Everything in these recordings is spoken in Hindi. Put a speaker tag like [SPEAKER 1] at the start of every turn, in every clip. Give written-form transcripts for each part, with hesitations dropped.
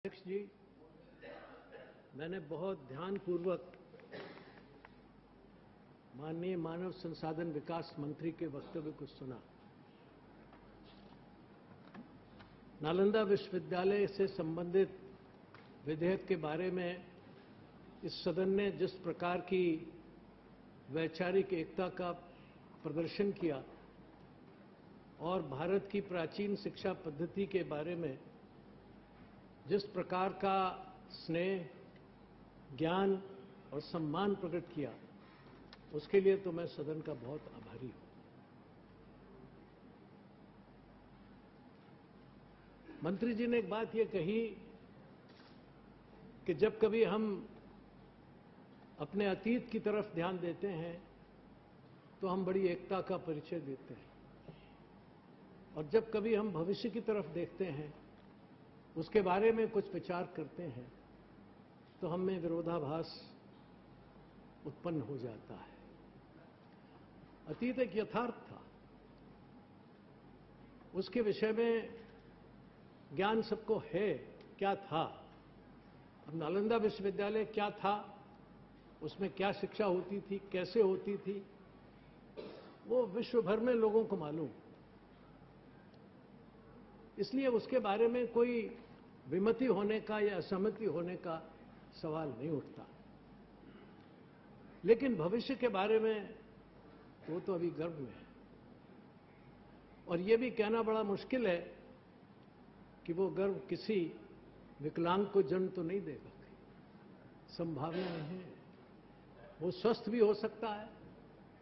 [SPEAKER 1] अध्यक्ष जी, मैंने बहुत ध्यानपूर्वक माननीय मानव संसाधन विकास मंत्री के वक्तव्य को सुना। नालंदा विश्वविद्यालय से संबंधित विधेयक के बारे में इस सदन ने जिस प्रकार की वैचारिक एकता का प्रदर्शन किया और भारत की प्राचीन शिक्षा पद्धति के बारे में जिस प्रकार का स्नेह, ज्ञान और सम्मान प्रकट किया, उसके लिए तो मैं सदन का बहुत आभारी हूं। मंत्री जी ने एक बात ये कही कि जब कभी हम अपने अतीत की तरफ ध्यान देते हैं तो हम बड़ी एकता का परिचय देते हैं, और जब कभी हम भविष्य की तरफ देखते हैं, उसके बारे में कुछ विचार करते हैं, तो हम में विरोधाभास उत्पन्न हो जाता है। अतीत एक यथार्थ था, उसके विषय में ज्ञान सबको है। क्या था? अब नालंदा विश्वविद्यालय क्या था, उसमें क्या शिक्षा होती थी, कैसे होती थी, वो विश्व भर में लोगों को मालूम। इसलिए उसके बारे में कोई विमति होने का या असहमति होने का सवाल नहीं उठता। लेकिन भविष्य के बारे में तो अभी गर्भ में है, और ये भी कहना बड़ा मुश्किल है कि वो गर्भ किसी विकलांग को जन्म तो नहीं देगा। संभावना नहीं है। वो स्वस्थ भी हो सकता है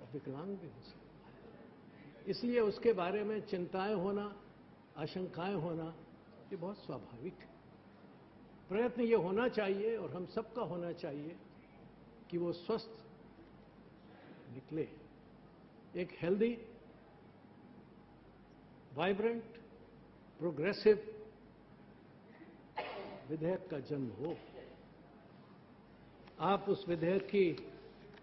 [SPEAKER 1] और विकलांग भी हो सकता है। इसलिए उसके बारे में चिंताएं होना, आशंकाएं होना, ये बहुत स्वाभाविक है। प्रयत्न ये होना चाहिए और हम सबका होना चाहिए कि वो स्वस्थ निकले, एक हेल्दी, वाइब्रेंट, प्रोग्रेसिव विधेयक का जन्म हो। आप उस विधेयक की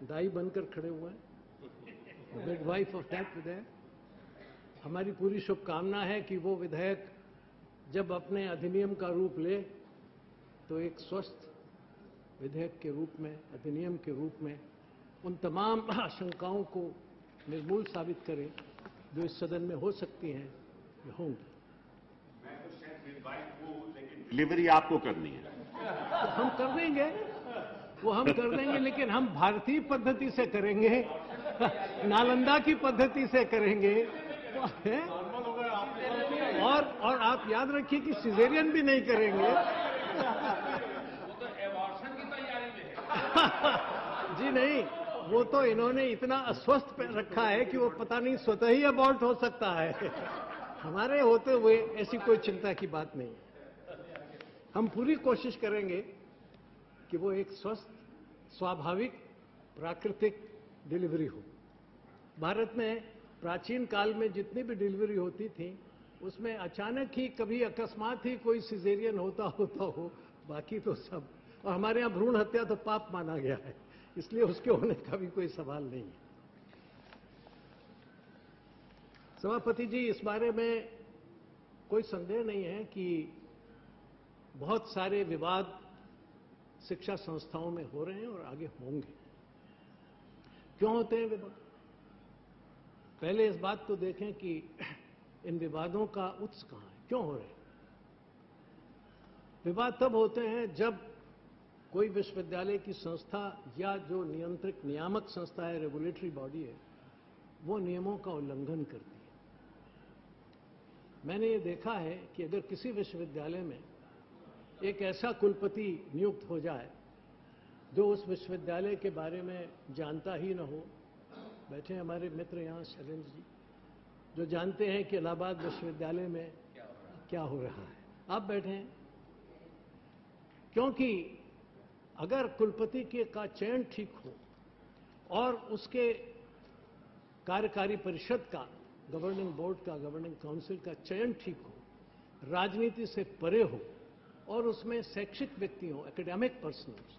[SPEAKER 1] दाई बनकर खड़े हुए हैं, मिडवाइफ ऑफ दैट विधेयक। हमारी पूरी शुभकामना है कि वो विधेयक जब अपने अधिनियम का रूप ले तो एक स्वस्थ विधेयक के रूप में, अधिनियम के रूप में उन तमाम आशंकाओं को निर्मूल साबित करे जो इस सदन में हो सकती हैं, ये होंगी।
[SPEAKER 2] मैं तो शायद मिडवाइफ हूं, लेकिन डिलीवरी आपको करनी है।
[SPEAKER 1] तो हम कर देंगे, वो हम कर देंगे, लेकिन हम भारतीय पद्धति से करेंगे, नालंदा की पद्धति से करेंगे। और आप याद रखिए कि सिजेरियन भी नहीं करेंगे।
[SPEAKER 2] वो तो एबॉर्शन की तैयारी में है।
[SPEAKER 1] जी नहीं, वो तो इन्होंने इतना अस्वस्थ पे रखा है कि वो पता नहीं स्वतः ही अबॉर्ट हो सकता है। हमारे होते हुए ऐसी कोई चिंता की बात नहीं है। हम पूरी कोशिश करेंगे कि वो एक स्वस्थ, स्वाभाविक, प्राकृतिक डिलीवरी हो। भारत में प्राचीन काल में जितनी भी डिलीवरी होती थी, उसमें अचानक ही कभी अकस्मात ही कोई सिजेरियन होता हो, बाकी तो सब। और हमारे यहां भ्रूण हत्या तो पाप माना गया है, इसलिए उसके होने का भी कोई सवाल नहीं है। सभापति जी, इस बारे में कोई संदेह नहीं है कि बहुत सारे विवाद शिक्षा संस्थाओं में हो रहे हैं और आगे होंगे। क्यों होते हैं विवाद? पहले इस बात को देखें कि इन विवादों का उत्स कहां है, क्यों हो रहे हैं। विवाद तब होते हैं जब कोई विश्वविद्यालय की संस्था या जो नियंत्रक, नियामक संस्था है, रेगुलेटरी बॉडी है, वो नियमों का उल्लंघन करती है। मैंने ये देखा है कि अगर किसी विश्वविद्यालय में एक ऐसा कुलपति नियुक्त हो जाए जो उस विश्वविद्यालय के बारे में जानता ही न हो, बैठे हमारे मित्र यहां शैलेंद्र जी, जो जानते हैं कि इलाहाबाद विश्वविद्यालय में क्या हो रहा है, आप बैठे हैं, क्योंकि अगर कुलपति का चयन ठीक हो और उसके कार्यकारी परिषद का, गवर्निंग बोर्ड का, गवर्निंग काउंसिल का चयन ठीक हो, राजनीति से परे हो और उसमें शैक्षिक व्यक्ति हो, एकेडमिक पर्सनल्स,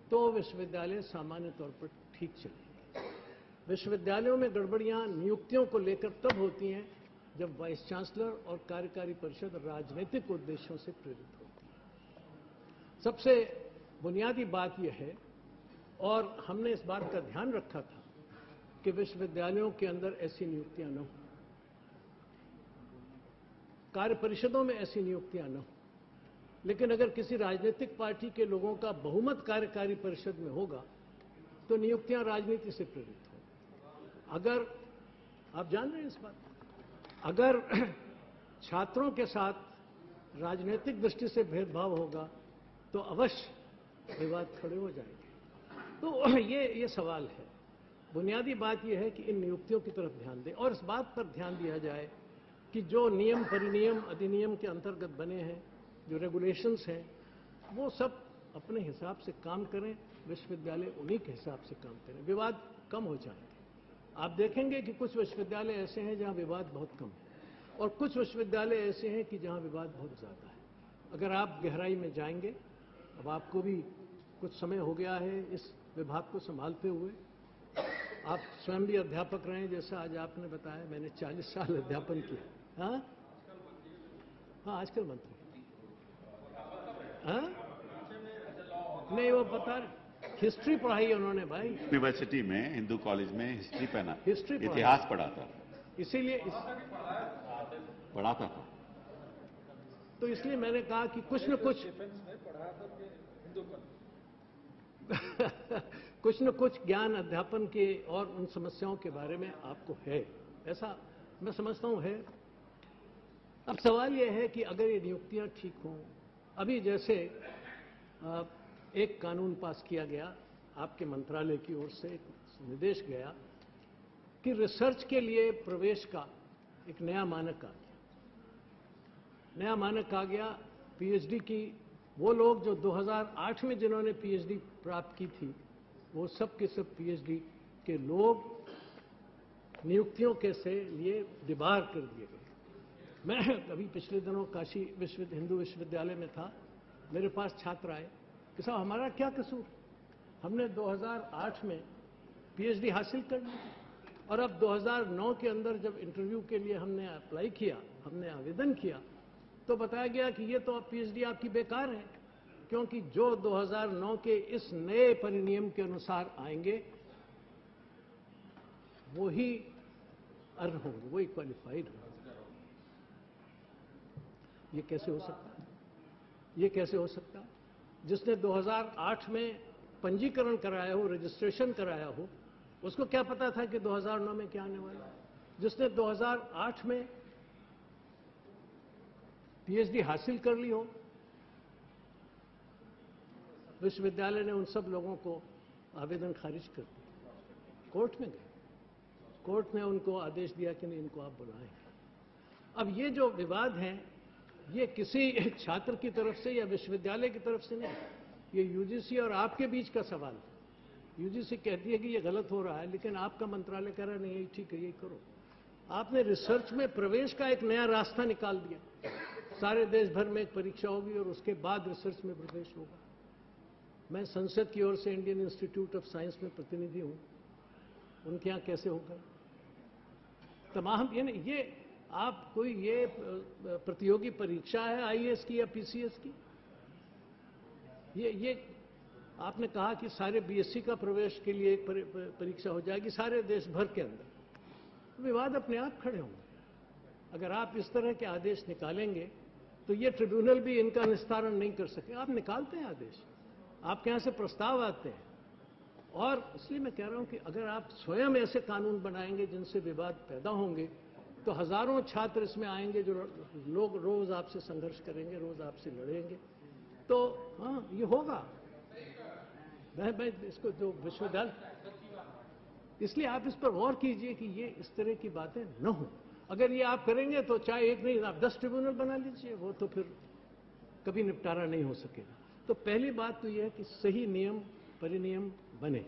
[SPEAKER 1] तो विश्वविद्यालय सामान्य तौर पर ठीक चलेंगे। विश्वविद्यालयों में गड़बड़ियां नियुक्तियों को लेकर तब होती हैं जब वाइस चांसलर और कार्यकारी परिषद राजनीतिक उद्देश्यों से प्रेरित होती है। सबसे बुनियादी बात यह है, और हमने इस बात का ध्यान रखा था कि विश्वविद्यालयों के अंदर ऐसी नियुक्तियां न हो, कार्य परिषदों में ऐसी नियुक्तियां न हो। लेकिन अगर किसी राजनीतिक पार्टी के लोगों का बहुमत कार्यकारी परिषद में होगा तो नियुक्तियां राजनीति से प्रेरित हो। अगर आप जान रहे हैं इस बात, अगर छात्रों के साथ राजनीतिक दृष्टि से भेदभाव होगा तो अवश्य विवाद खड़े हो जाएंगे। तो ये सवाल है। बुनियादी बात यह है कि इन नियुक्तियों की तरफ ध्यान दें और इस बात पर ध्यान दिया जाए कि जो नियम परिनियम अधिनियम के अंतर्गत बने हैं, जो रेगुलेशंस हैं, वो सब अपने हिसाब से काम करें, विश्वविद्यालय उन्हीं के हिसाब से काम करें, विवाद कम हो जाएंगे। आप देखेंगे कि कुछ विश्वविद्यालय ऐसे हैं जहां विवाद बहुत कम है और कुछ विश्वविद्यालय ऐसे हैं कि जहां विवाद बहुत ज़्यादा है। अगर आप गहराई में जाएंगे, अब आपको भी कुछ समय हो गया है इस विभाग को संभालते हुए, आप स्वयं भी अध्यापक रहे हैं, जैसा आज आपने बताया। मैंने 40 साल अध्यापन किया। हाँ हाँ, आजकल मंत्री। हाँ नहीं, वो पता हिस्ट्री पढ़ाई उन्होंने भाई।
[SPEAKER 2] यूनिवर्सिटी में, हिंदू कॉलेज में हिस्ट्री पढ़ा,
[SPEAKER 1] हिस्ट्री
[SPEAKER 2] इतिहास पढ़ा था,
[SPEAKER 1] इसीलिए
[SPEAKER 2] पढ़ाता था।
[SPEAKER 1] तो इसलिए मैंने कहा कि कुछ न कुछ कुछ न कुछ ज्ञान अध्यापन के और उन समस्याओं के बारे में आपको है, ऐसा मैं समझता हूं है। अब सवाल यह है कि अगर ये नियुक्तियां ठीक हों, अभी जैसे एक कानून पास किया गया, आपके मंत्रालय की ओर से एक निर्देश गया कि रिसर्च के लिए प्रवेश का एक नया मानक आ गया। नया मानक आ गया पीएचडी की। वो लोग जो 2008 में जिन्होंने पीएचडी प्राप्त की थी, वो सब के सब पीएचडी के लोग नियुक्तियों के से लिए डिबार कर दिए गए। मैं अभी पिछले दिनों काशी हिंदू विश्वविद्यालय में था। मेरे पास छात्र आए कि साहब हमारा क्या कसूर, हमने 2008 में पीएचडी हासिल कर ली और अब 2009 के अंदर जब इंटरव्यू के लिए हमने अप्लाई किया, हमने आवेदन किया, तो बताया गया कि ये तो अब पीएचडी आपकी बेकार है, क्योंकि जो 2009 के इस नए परिनियम के अनुसार आएंगे वो ही अर्ह होंगे, वही क्वालिफाइड होंगे। ये कैसे हो सकता है? ये कैसे हो सकता है? जिसने 2008 में पंजीकरण कराया हो, रजिस्ट्रेशन कराया हो, उसको क्या पता था कि 2009 में क्या आने वाला है? जिसने 2008 में पीएचडी हासिल कर ली हो, विश्वविद्यालय ने उन सब लोगों को आवेदन खारिज कर दिया। कोर्ट में गए, कोर्ट ने उनको आदेश दिया कि नहीं, इनको आप बुलाएं। अब ये जो विवाद हैं, ये किसी छात्र की तरफ से या विश्वविद्यालय की तरफ से नहीं, ये यूजीसी और आपके बीच का सवाल है। यूजीसी कहती है कि ये गलत हो रहा है, लेकिन आपका मंत्रालय कह रहा है नहीं, यही ठीक है, यही करो। आपने रिसर्च में प्रवेश का एक नया रास्ता निकाल दिया। सारे देश भर में एक परीक्षा होगी और उसके बाद रिसर्च में प्रवेश होगा। मैं संसद की ओर से इंडियन इंस्टीट्यूट ऑफ साइंस में प्रतिनिधि हूं, उनके यहां कैसे होगा? तमाम ये आप कोई ये प्रतियोगी परीक्षा है आईएएस की या पीसीएस की? ये आपने कहा कि सारे बीएससी का प्रवेश के लिए एक परीक्षा हो जाएगी सारे देश भर के अंदर, विवाद अपने आप खड़े होंगे। अगर आप इस तरह के आदेश निकालेंगे तो ये ट्रिब्यूनल भी इनका निस्तारण नहीं कर सके। आप निकालते हैं आदेश, आपके यहां से प्रस्ताव आते हैं, और इसलिए मैं कह रहा हूं कि अगर आप स्वयं ऐसे कानून बनाएंगे जिनसे विवाद पैदा होंगे तो हजारों छात्र इसमें आएंगे, जो लोग रोज आपसे संघर्ष करेंगे, रोज आपसे लड़ेंगे। तो हाँ, ये होगा। मैं इसको जो विश्वविद्यालय, इसलिए आप इस पर गौर कीजिए कि ये इस तरह की बातें न हो। अगर ये आप करेंगे तो चाहे एक नहीं, आप 10 ट्रिब्यूनल बना लीजिए, वो तो फिर कभी निपटारा नहीं हो सकेगा। तो पहली बात तो यह है कि सही नियम परिनियम बने।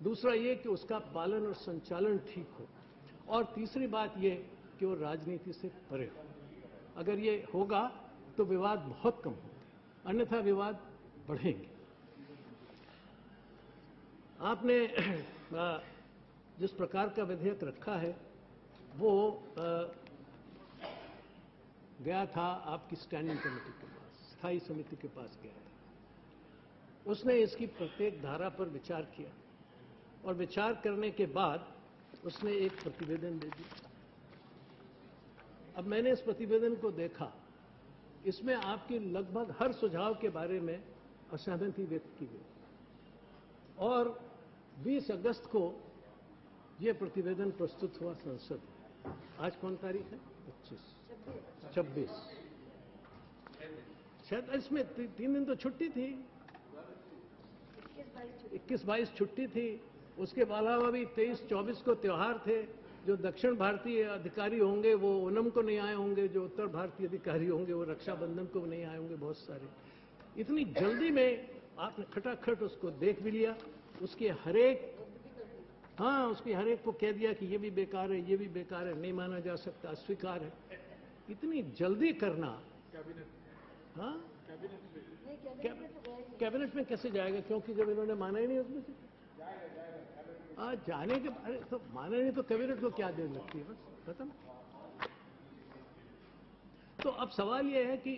[SPEAKER 1] दूसरा ये कि उसका पालन और संचालन ठीक हो, और तीसरी बात यह कि वो राजनीति से परे हो। अगर ये होगा तो विवाद बहुत कम होंगे, अन्यथा विवाद बढ़ेंगे। आपने जिस प्रकार का विधेयक रखा है वो गया था आपकी स्टैंडिंग कमेटी के पास, स्थायी समिति के पास गया था। उसने इसकी प्रत्येक धारा पर विचार किया और विचार करने के बाद उसने एक प्रतिवेदन दे दिया। अब मैंने इस प्रतिवेदन को देखा, इसमें आपकी लगभग हर सुझाव के बारे में असहमति व्यक्त की गई और 20 अगस्त को यह प्रतिवेदन प्रस्तुत हुआ संसद में। आज कौन तारीख है? 26। शायद इसमें 3 दिन तो छुट्टी थी, 21-22 छुट्टी थी। उसके अलावा भी 23-24 को त्योहार थे। जो दक्षिण भारतीय अधिकारी होंगे वो ओणम को नहीं आए होंगे, जो उत्तर भारतीय अधिकारी होंगे वो रक्षाबंधन को नहीं आए होंगे, बहुत सारे। इतनी जल्दी में आपने खटाखट उसको देख भी लिया, उसकी हरेक को कह दिया कि ये भी बेकार है, ये भी बेकार है, नहीं माना जा सकता, अस्वीकार है। इतनी जल्दी करना, हाँ, कैबिनेट में कैसे जाएगा? क्योंकि जब इन्होंने माना ही नहीं उसमें से जाने के बारे तो माना नहीं, तो कैबिनेट को क्या देर लगती है? बस खत्म। तो अब सवाल यह है कि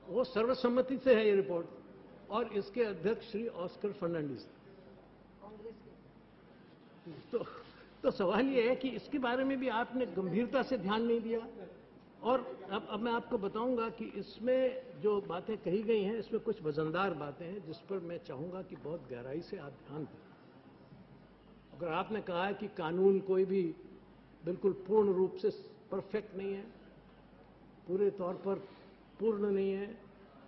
[SPEAKER 1] वो सर्वसम्मति से है ये रिपोर्ट, और इसके अध्यक्ष श्री ऑस्कर फर्नांडिस। तो सवाल यह है कि इसके बारे में भी आपने गंभीरता से ध्यान नहीं दिया। और अब मैं आपको बताऊंगा कि इसमें जो बातें कही गई हैं, इसमें कुछ वजनदार बातें हैं जिस पर मैं चाहूंगा कि बहुत गहराई से आप ध्यान दें। अगर आपने कहा है कि कानून कोई भी बिल्कुल पूर्ण रूप से परफेक्ट नहीं है, पूरे तौर पर पूर्ण नहीं है,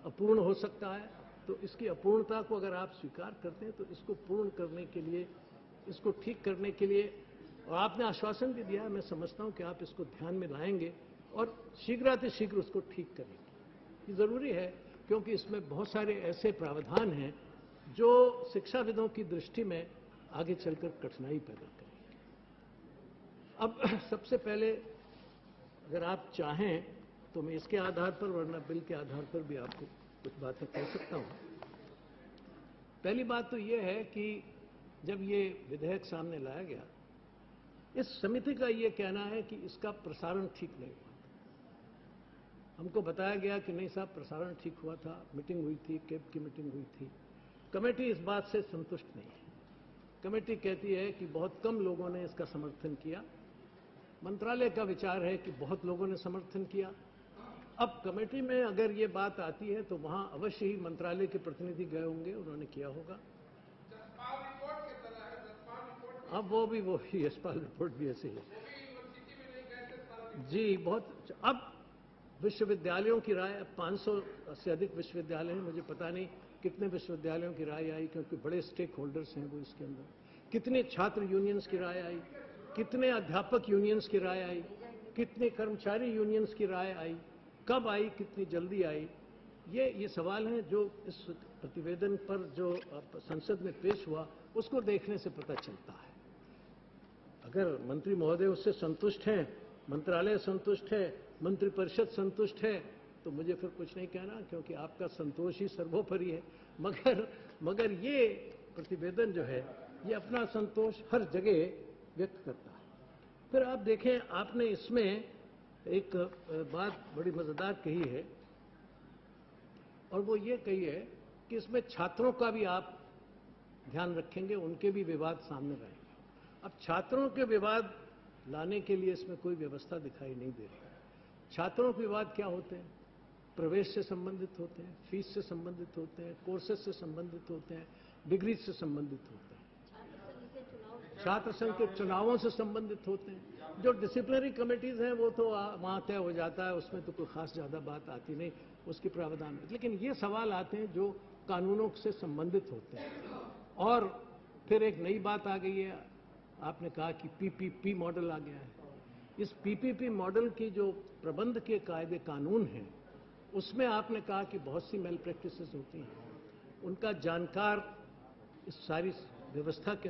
[SPEAKER 1] अपूर्ण हो सकता है, तो इसकी अपूर्णता को अगर आप स्वीकार करते हैं तो इसको पूर्ण करने के लिए, इसको ठीक करने के लिए, और आपने आश्वासन भी दिया है, मैं समझता हूं कि आप इसको ध्यान में लाएंगे और शीघ्रातिशीघ्र उसको ठीक करेंगे। ये जरूरी है क्योंकि इसमें बहुत सारे ऐसे प्रावधान हैं जो शिक्षाविदों की दृष्टि में आगे चलकर कठिनाई पैदा करेंगे। अब सबसे पहले अगर आप चाहें तो मैं इसके आधार पर, वरना बिल के आधार पर भी आपको कुछ बातें कह सकता हूं। पहली बात तो यह है कि जब ये विधेयक सामने लाया गया, इस समिति का यह कहना है कि इसका प्रसारण ठीक नहीं हुआ। हमको बताया गया कि नहीं साहब, प्रसारण ठीक हुआ था, मीटिंग हुई थी, कैब की मीटिंग हुई थी। कमेटी इस बात से संतुष्ट नहीं है। कमेटी कहती है कि बहुत कम लोगों ने इसका समर्थन किया। मंत्रालय का विचार है कि बहुत लोगों ने समर्थन किया। अब कमेटी में अगर ये बात आती है तो वहां अवश्य ही मंत्रालय के प्रतिनिधि गए होंगे, उन्होंने किया होगा। अब वो भी यशपाल रिपोर्ट भी ऐसे ही जी। बहुत अब विश्वविद्यालयों की राय, 500 से अधिक विश्वविद्यालय हैं, मुझे पता नहीं कितने विश्वविद्यालयों की राय आई, क्योंकि बड़े स्टेक होल्डर्स हैं वो इसके अंदर। कितने छात्र यूनियंस की राय आई, कितने अध्यापक यूनियंस की राय आई, कितने कर्मचारी यूनियंस की राय आई, कब आई, कितनी जल्दी आई, ये सवाल हैं जो इस प्रतिवेदन पर जो संसद में पेश हुआ उसको देखने से पता चलता है। अगर मंत्री महोदय उससे संतुष्ट हैं, मंत्रालय संतुष्ट है, मंत्रिपरिषद संतुष्ट है, तो मुझे फिर कुछ नहीं कहना, क्योंकि आपका संतोष ही सर्वोपरि है। मगर ये प्रतिवेदन जो है ये अपना संतोष हर जगह व्यक्त करता है। फिर आप देखें, आपने इसमें एक बात बड़ी मजेदार कही है, और वो ये कही है कि इसमें छात्रों का भी आप ध्यान रखेंगे, उनके भी विवाद सामने रहेंगे। अब छात्रों के विवाद लाने के लिए इसमें कोई व्यवस्था दिखाई नहीं दे रही है। छात्रों के विवाद क्या होते हैं? प्रवेश से संबंधित होते हैं, फीस से संबंधित होते हैं, कोर्सेज से संबंधित होते हैं, डिग्री से संबंधित होते हैं, छात्र संघ के चुनावों से संबंधित होते हैं। जो डिसिप्लिनरी कमेटीज हैं वो तो वहां तय हो जाता है, उसमें तो कोई खास ज्यादा बात आती नहीं, उसकी प्रावधान में। लेकिन ये सवाल आते हैं जो कानूनों से संबंधित होते हैं। और फिर एक नई बात आ गई है, आपने कहा कि पीपीपी मॉडल आ गया है। इस पीपीपी मॉडल की जो प्रबंध के कायदे कानून हैं, उसमें आपने कहा कि बहुत सी मेल प्रैक्टिसेस होती हैं, उनका जानकार इस सारी व्यवस्था के